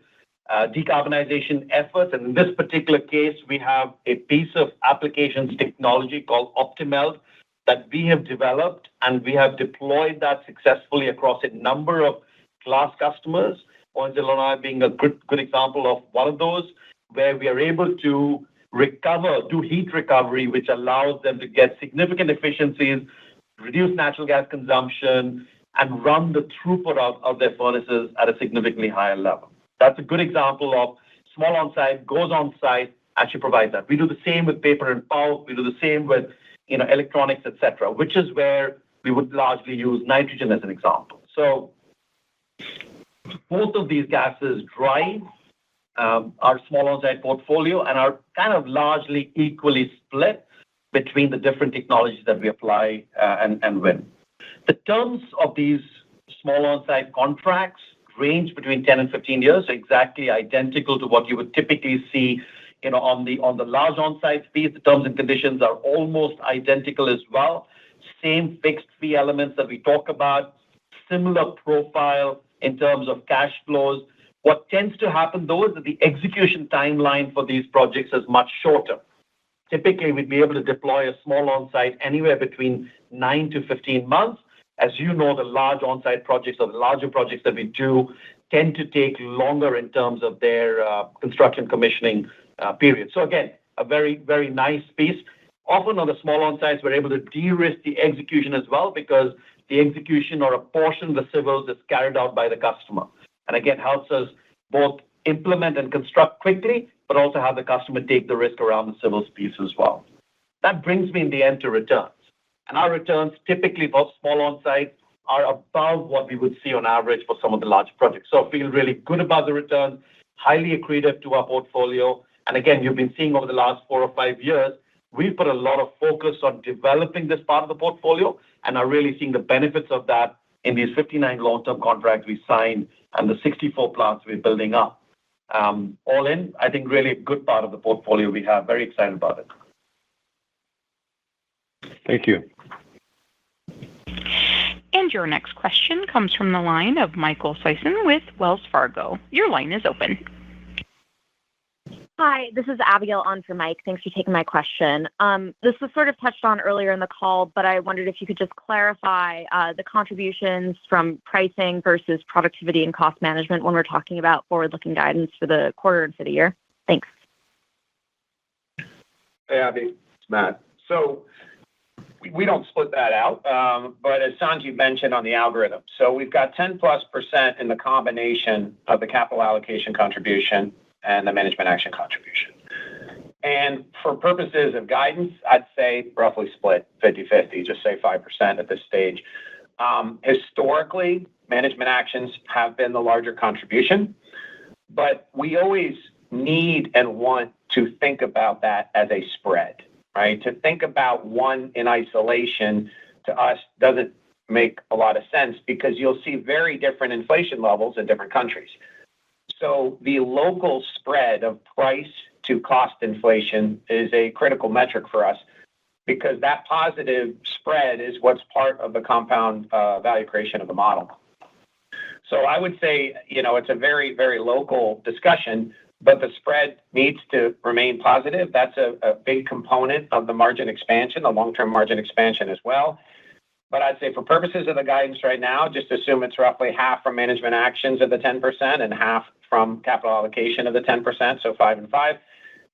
S3: decarbonization efforts. And in this particular case, we have a piece of applications technology called Optimelt that we have developed, and we have deployed that successfully across a number of glass customers. Owens, Illinois being a good example of one of those, where we are able to do heat recovery, which allows them to get significant efficiencies, reduce natural gas consumption, and run the throughput of their furnaces at a significantly higher level. That's a good example of small on-site, goes on-site, actually provides that. We do the same with paper and pulp. We do the same with electronics, et cetera, which is where we would largely use nitrogen as an example. So both of these gases drive our small on-site portfolio and are kind of largely equally split between the different technologies that we apply and win. The terms of these small on-site contracts range between 10 and 15 years, so exactly identical to what you would typically see on the large on-site fees. The terms and conditions are almost identical as well. Same fixed fee elements that we talk about, similar profile in terms of cash flows. What tends to happen, though, is that the execution timeline for these projects is much shorter. Typically, we'd be able to deploy a small on-site anywhere between 9 to 15 months. As you know, the large on-site projects or the larger projects that we do tend to take longer in terms of their construction commissioning period. So again, a very, very nice piece. Often on the small on-sites, we're able to de-risk the execution as well because the execution or a portion of the civils is carried out by the customer. And again, helps us both implement and construct quickly, but also have the customer take the risk around the civils piece as well. That brings me in the end to returns. And our returns typically for small on-sites are above what we would see on average for some of the large projects. So I feel really good about the returns, highly accretive to our portfolio. And again, you've been seeing over the last 4 or 5 years, we've put a lot of focus on developing this part of the portfolio and are really seeing the benefits of that in these 59 long-term contracts we signed and the 64 plants we're building up. All in, I think really a good part of the portfolio we have. Very excited about it.
S11: Thank you.
S1: And your next question comes from the line of Michael Sison with Wells Fargo. Your line is open.
S12: Hi, this is Abigail on for Mike. Thanks for taking my question. This was sort of touched on earlier in the call, but I wondered if you could just clarify the contributions from pricing versus productivity and cost management when we're talking about forward-looking guidance for the quarter and for the year. Thanks.
S4: Hey, Abby, it's Matt. So we don't split that out, but as Sanjiv mentioned on the algorithm, so we've got 10+% in the combination of the capital allocation contribution and the management action contribution. And for purposes of guidance, I'd say roughly split 50-50, just say 5% at this stage. Historically, management actions have been the larger contribution, but we always need and want to think about that as a spread, right? To think about one in isolation to us doesn't make a lot of sense because you'll see very different inflation levels in different countries. So the local spread of price to cost inflation is a critical metric for us because that positive spread is what's part of the compound value creation of the model. So I would say, it's a very, very local discussion, but the spread needs to remain positive. That's a big component of the margin expansion, the long-term margin expansion as well. But I'd say for purposes of the guidance right now, just assume it's roughly half from management actions of the 10% and half from capital allocation of the 10%, so 5 and 5.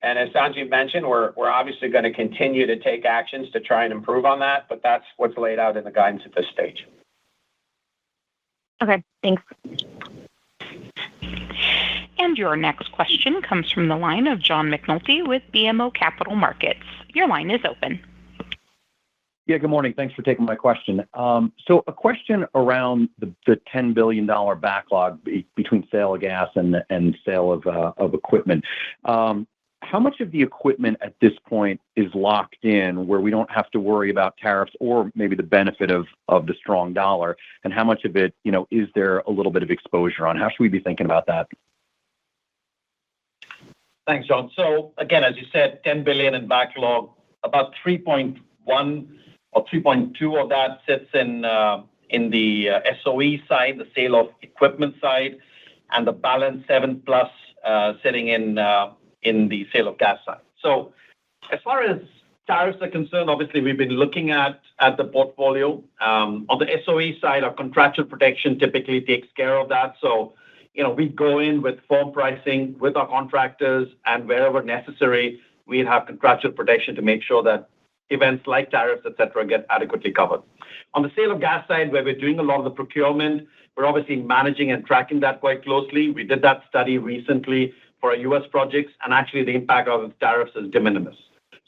S4: And as Sanjiv mentioned, we're obviously going to continue to take actions to try and improve on that, but that's what's laid out in the guidance at this stage.
S12: Okay, thanks.
S1: And your next question comes from the line of John McNulty with BMO Capital Markets. Your line is open.
S13: Yeah, good morning. Thanks for taking my question. So a question around the $10 billion backlog between sale of gas and sale of equipment. How much of the equipment at this point is locked in where we don't have to worry about tariffs or maybe the benefit of the strong dollar? And how much of it, is there a little bit of exposure on? How should we be thinking about that?
S3: Thanks, John. So again, as you said, $10 billion in backlog, about 3.1 or 3.2 of that sits in the SOE side, the sale of equipment side, and the balance 7+ sitting in the sale of gas side. So as far as tariffs are concerned, obviously we've been looking at the portfolio. On the SOE side, our contractual protection typically takes care of that. So, we go in with firm pricing with our contractors, and wherever necessary, we have contractual protection to make sure that events like tariffs, et cetera, get adequately covered. On the sale of gas side, where we're doing a lot of the procurement, we're obviously managing and tracking that quite closely. We did that study recently for our U.S. projects, and actually the impact of the tariffs is de minimis.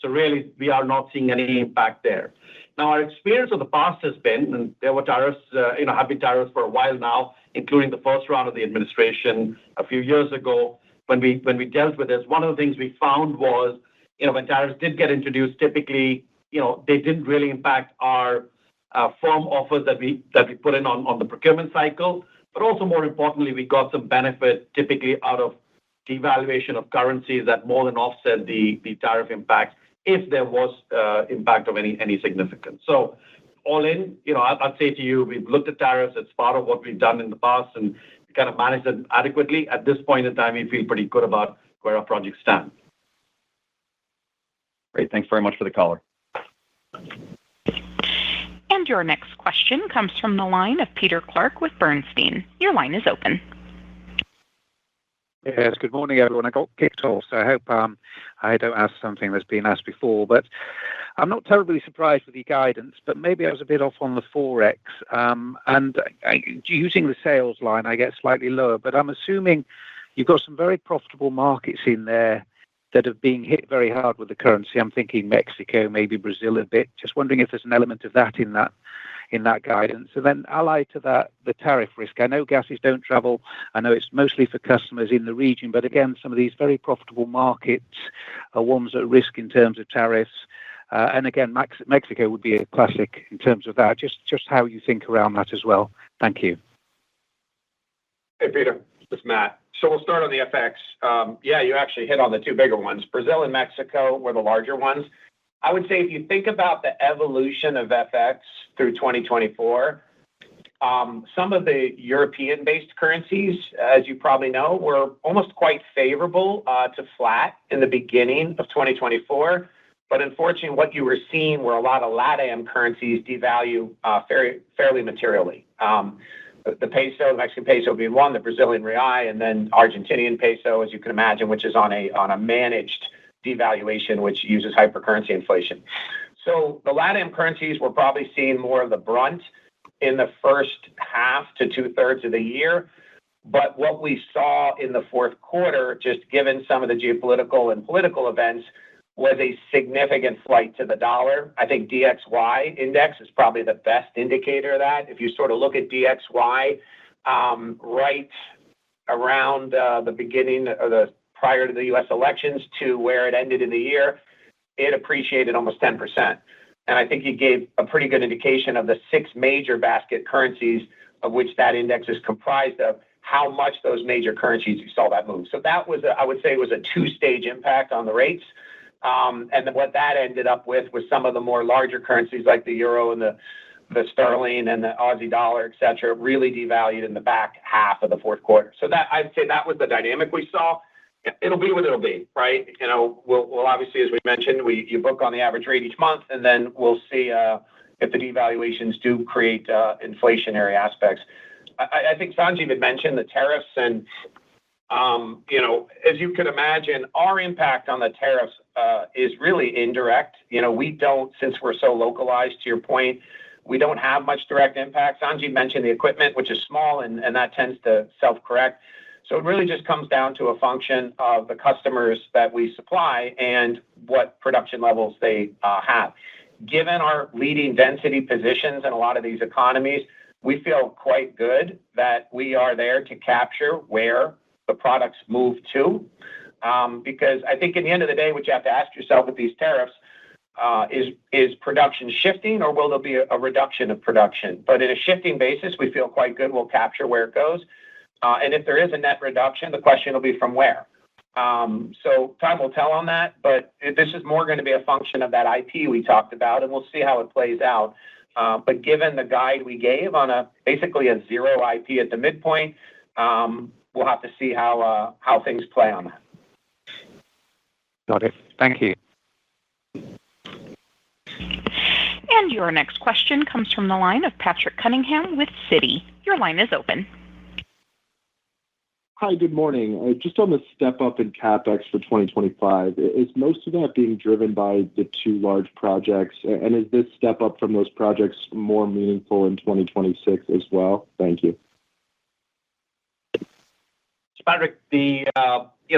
S3: So really, we are not seeing any impact there. Now, our experience of the past has been, and there were tariffs, have been tariffs for a while now, including the first round of the administration a few years ago when we dealt with this. One of the things we found was, when tariffs did get introduced, typically, they didn't really impact our firm offers that we put in on the procurement cycle. But also, more importantly, we got some benefit typically out of devaluation of currencies that more than offset the tariff impact if there was impact of any significance. So all in, I'd say to you, we've looked at tariffs. It's part of what we've done in the past, and we kind of managed it adequately. At this point in time, we feel pretty good about where our projects stand.
S13: Great. Thanks very much for the color.
S1: And your next question comes from the line of Peter Clark with Bernstein. Your line is open.
S14: Yes, good morning, everyone. I got kicked off, so I hope I don't ask something that's been asked before. But I'm not terribly surprised with your guidance, but maybe I was a bit off on the Forex. Using the sales line, I get slightly lower, but I'm assuming you've got some very profitable markets in there that have been hit very hard with the currency. I'm thinking Mexico, maybe Brazil a bit. Just wondering if there's an element of that in that guidance. And then allied to that, the tariff risk. I know gases don't travel. I know it's mostly for customers in the region, but again, some of these very profitable markets are ones at risk in terms of tariffs. And again, Mexico would be a classic in terms of that. Just how you think around that as well. Thank you.
S4: Hey, Peter. This is Matt. So we'll start on the FX. You actually hit on the two bigger ones. Brazil and Mexico were the larger ones. I would say if you think about the evolution of FX through 2024, some of the European-based currencies, as you probably know, were almost quite favorable to flat in the beginning of 2024. But unfortunately, what you were seeing were a lot of LATAM currencies devalue fairly materially. The peso, the Mexican peso being one, the Brazilian real, and then Argentinian peso, as you can imagine, which is on a managed devaluation, which uses hypercurrency inflation. So the LATAM currencies were probably seeing more of the brunt in the first half to 2/3 of the year. But what we saw in the fourth quarter, just given some of the geopolitical and political events, was a significant flight to the dollar. I think DXY index is probably the best indicator of that. If you sort of look at DXY right around the beginning of prior to the U.S. elections to where it ended in the year, it appreciated almost 10%. And I think you gave a pretty good indication of the 6 major basket currencies of which that index is comprised of, how much those major currencies you saw that move. So that was, I would say, it was a 2-stage impact on the rates. And then what that ended up with was some of the more larger currencies like the euro and the sterling and the Aussie dollar, et cetera, really devalued in the back half of the fourth quarter. So that, I'd say that was the dynamic we saw. It'll be what it'll be, right? We'll obviously, as we mentioned, you book on the average rate each month, and then we'll see if the devaluations do create inflationary aspects. I think Sanjeev had mentioned the tariffs, and as you could imagine, our impact on the tariffs is really indirect. We don't, since we're so localized, to your point, we don't have much direct impact. Sanjeev mentioned the equipment, which is small, and that tends to self-correct. So it really just comes down to a function of the customers that we supply and what production levels they have. Given our leading density positions in a lot of these economies, we feel quite good that we are there to capture where the products move to. Because I think at the end of the day, what you have to ask yourself with these tariffs is production shifting, or will there be a reduction of production? But in a shifting basis, we feel quite good we'll capture where it goes. And if there is a net reduction, the question will be from where. So time will tell on that, but this is more going to be a function of that IP we talked about, and we'll see how it plays out. But given the guide we gave on basically a 0 IP at the midpoint, we'll have to see how things play on that.
S14: Got it. Thank you.
S1: And your next question comes from the line of Patrick Cunningham with Citi. Your line is open.
S15: Hi, good morning. Just on the step up in CapEx for 2025, is most of that being driven by the 2 large projects? And is this step up from those projects more meaningful in 2026 as well? Thank you.
S3: Patrick, the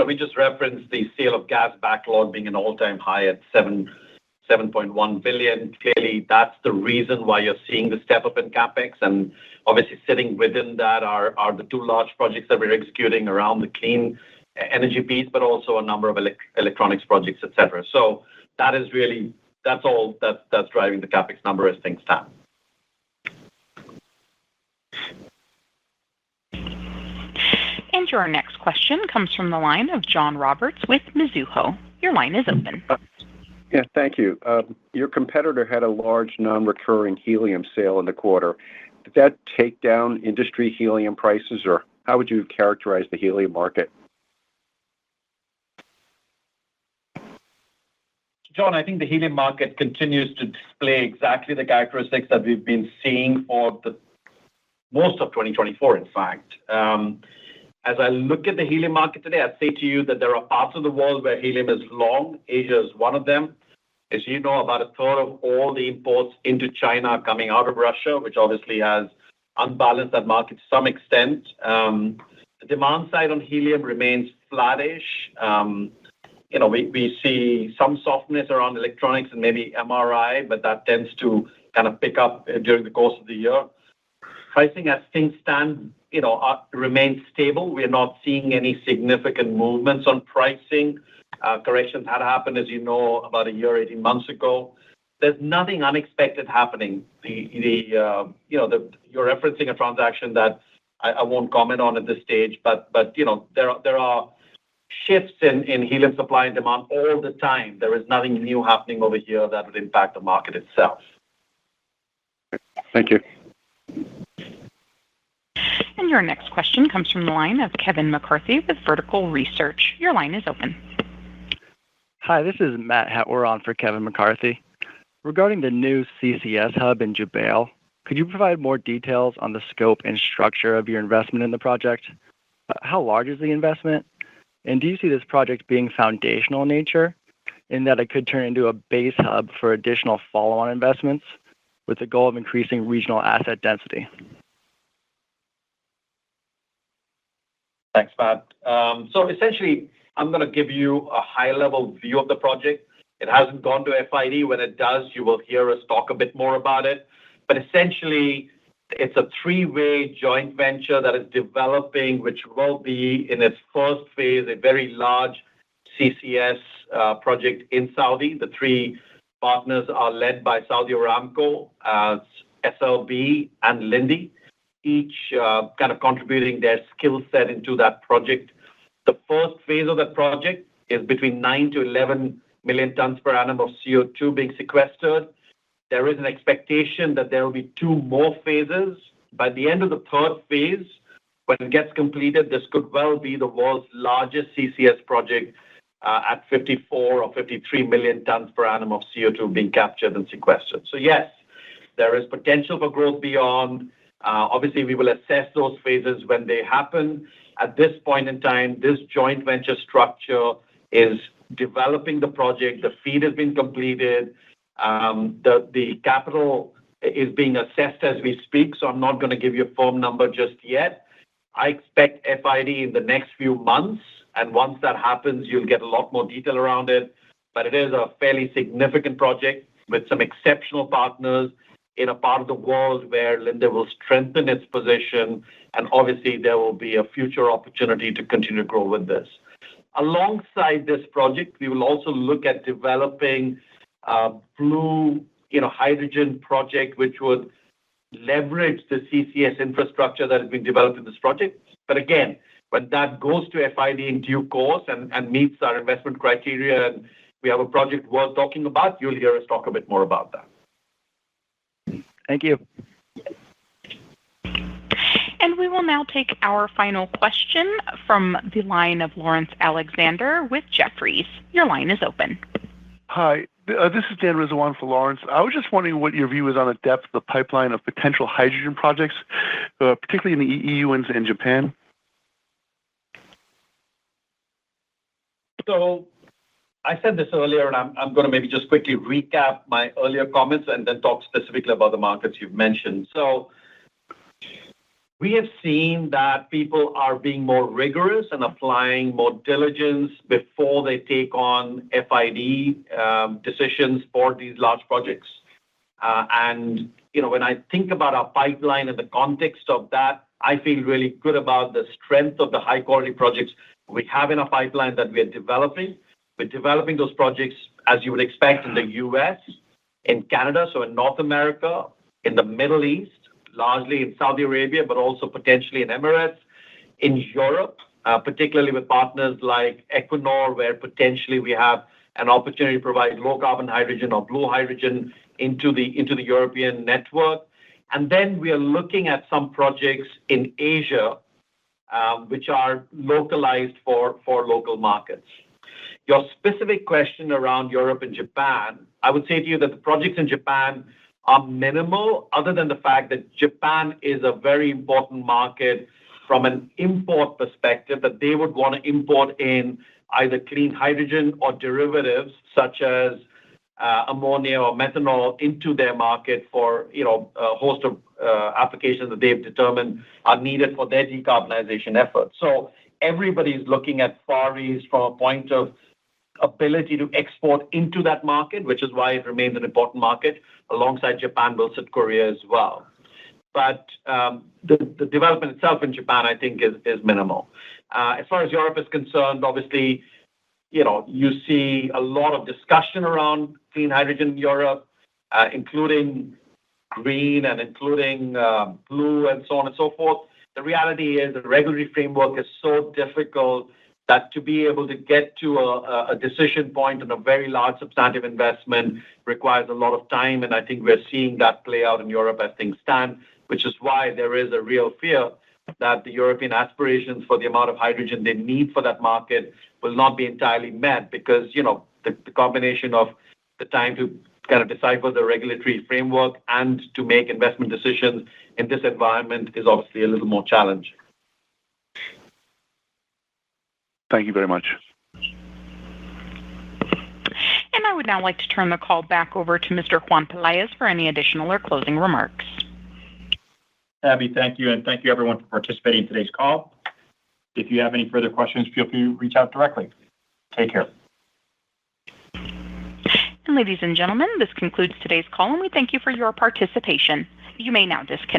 S3: we just referenced the sale of gas backlog being an all-time high at $7.1 billion. Clearly, that's the reason why you're seeing the step up in CapEx. And obviously, sitting within that are the two large projects that we're executing around the clean energy piece, but also a number of electronics projects, et cetera. So that's all that's driving the CapEx number as things stand.
S1: And your next question comes from the line of John Roberts with Mizuho. Your line is open.
S16: Yeah, thank you. Your competitor had a large non-recurring helium sale in the quarter. Did that take down industry helium prices, or how would you characterize the helium market?
S3: John, I think the helium market continues to display exactly the characteristics that we've been seeing for most of 2024, in fact. As I look at the helium market today, I'd say to you that there are parts of the world where helium is long. Asia is one of them. As you know, about a third of all the imports into China are coming out of Russia, which obviously has unbalanced that market to some extent. The demand side on helium remains flattish. We see some softness around electronics and maybe MRI, but that tends to kind of pick up during the course of the year. Pricing as things stand, remains stable. We're not seeing any significant movements on pricing. Corrections had happened, as you know, about a year, 18 months ago. There's nothing unexpected happening. You're referencing a transaction that I won't comment on at this stage, but there are shifts in helium supply and demand all the time. There is nothing new happening over here that would impact the market itself.
S16: Thank you.
S1: And your next question comes from the line of Kevin McCarthy with Vertical Research. Your line is open.
S17: Hi, this is Matt Hatwer on for Kevin McCarthy. Regarding the new CCS hub in Jubail, could you provide more details on the scope and structure of your investment in the project? How large is the investment? And do you see this project being foundational in nature, in that it could turn into a base hub for additional follow-on investments with the goal of increasing regional asset density?
S3: Thanks, Matt. So essentially, I'm going to give you a high-level view of the project. It hasn't gone to FID. When it does, you will hear us talk a bit more about it. But essentially, it's a three-way joint venture that is developing, which will be in its first phase, a very large CCS project in Saudi. The three partners are led by Saudi Aramco, SLB, and Linde, each kind of contributing their skill set into that project. The first phase of that project is between 9 to 11 million tons per annum of CO2 being sequestered. There is an expectation that there will be two more phases. By the end of the third phase, when it gets completed, this could well be the world's largest CCS project at 54 or 53 million tons per annum of CO2 being captured and sequestered. So yes, there is potential for growth beyond. Obviously, we will assess those phases when they happen. At this point in time, this joint venture structure is developing the project. The FEED has been completed. The capital is being assessed as we speak, so I'm not going to give you a firm number just yet. I expect FID in the next few months, and once that happens, you'll get a lot more detail around it. But it is a fairly significant project with some exceptional partners in a part of the world where Linde will strengthen its position, and obviously there will be a future opportunity to continue to grow with this. Alongside this project, we will also look at developing a blue hydrogen project, which would leverage the CCS infrastructure that has been developed in this project. But again, when that goes to FID in due course and meets our investment criteria, and we have a project worth talking about, you'll hear us talk a bit more about that.
S17: Thank you.
S1: And we will now take our final question from the line of Lawrence Alexander with Jefferies. Your line is open.
S18: Hi, this is Dan Rizwan for Lawrence. I was just wondering what your view is on the depth of the pipeline of potential hydrogen projects, particularly in the EU and Japan.
S3: So I said this earlier, and I'm going to maybe just quickly recap my earlier comments and then talk specifically about the markets you've mentioned. So We have seen that people are being more rigorous and applying more diligence before they take on FID decisions for these large projects. And when I think about our pipeline in the context of that, I feel really good about the strength of the high-quality projects we have in our pipeline that we are developing. We're developing those projects, as you would expect, in the U.S., in Canada, so in North America, in the Middle East, largely in Saudi Arabia, but also potentially in Emirates, in Europe, particularly with partners like Equinor, where potentially we have an opportunity to provide low-carbon hydrogen or blue hydrogen into the European network. And then we are looking at some projects in Asia, which are localized for local markets. Your specific question around Europe and Japan, I would say to you that the projects in Japan are minimal, other than the fact that Japan is a very important market from an import perspective, that they would want to import in either clean hydrogen or derivatives such as ammonia or methanol into their market for a host of applications that they've determined are needed for their decarbonization efforts. So everybody's looking at Far East from a point of ability to export into that market, which is why it remains an important market. Alongside Japan will sit Korea as well. But the development itself in Japan, I think, is minimal. As far as Europe is concerned, obviously, you see a lot of discussion around clean hydrogen in Europe, including green and including blue and so on and so forth. The reality is the regulatory framework is so difficult that to be able to get to a decision point on a very large substantive investment requires a lot of time. And I think we're seeing that play out in Europe as things stand, which is why there is a real fear that the European aspirations for the amount of hydrogen they need for that market will not be entirely met because, the combination of the time to kind of decipher the regulatory framework and to make investment decisions in this environment is obviously a little more challenging.
S18: Thank you very much.
S1: And I would now like to turn the call back over to Mr. Juan Peláez for any additional or closing remarks.
S2: Abby, thank you, and thank you everyone for participating in today's call. If you have any further questions, feel free to reach out directly. Take care.
S1: And ladies and gentlemen, this concludes today's call, and we thank you for your participation. You may now disconnect.